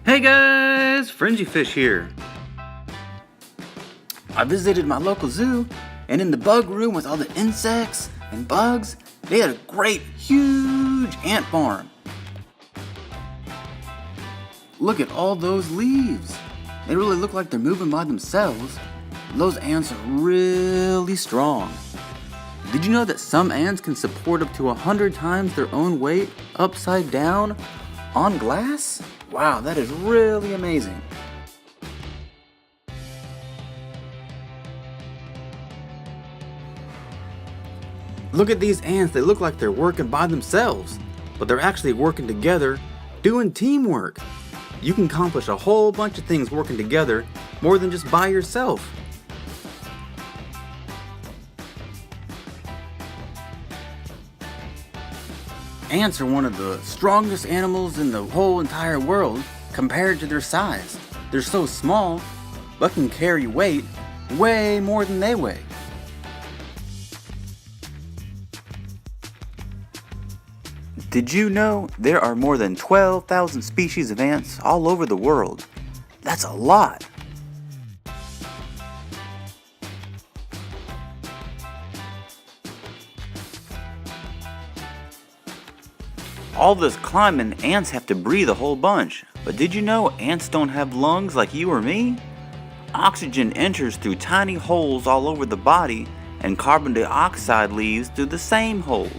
Hey guys, Fringy Fish here. I visited my local zoo, and in the bug room with all the insects and bugs, they had a great, huge ant farm. Look at all those leaves. They really look like they're moving by themselves. Those ants are really strong. Did you know that some ants can support up to 100 times their own weight upside down on glass? Wow, that is really amazing. Look at these ants, they look like they're working by themselves, but they're actually working together, doing teamwork. You can accomplish a whole bunch of things working together, more than just by yourself. Ants are one of the strongest animals in the whole entire world compared to their size. They're so small, but can carry weight way more than they weigh. Did you know there are more than 12,000 species of ants all over the world? That's a lot. All this climbing, ants have to breathe a whole bunch. But did you know ants don't have lungs like you or me? Oxygen enters through tiny holes all over the body, and carbon dioxide leaves through the same holes.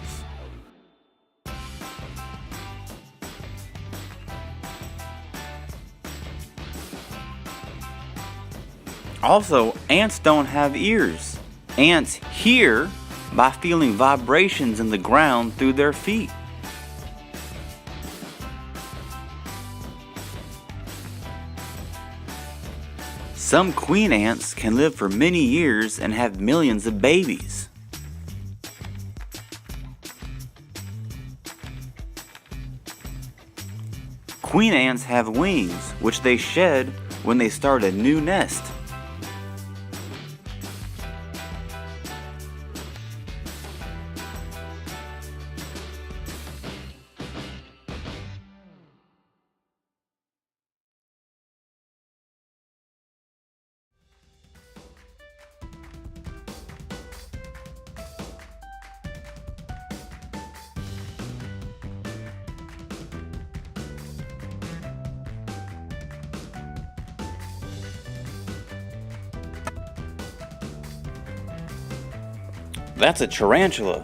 Also, ants don't have ears. Ants hear by feeling vibrations in the ground through their feet. Some queen ants can live for many years and have millions of babies. Queen ants have wings, which they shed when they start a new nest. That's a tarantula.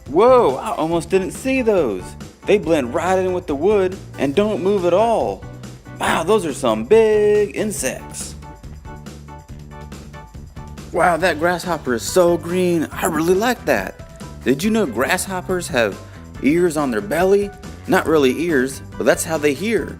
Whoa, I almost didn't see those. They blend right in with the wood and don't move at all. Wow, those are some big insects. Wow, that grasshopper is so green. I really like that. Did you know grasshoppers have ears on their belly? Not really ears, but that's how they hear.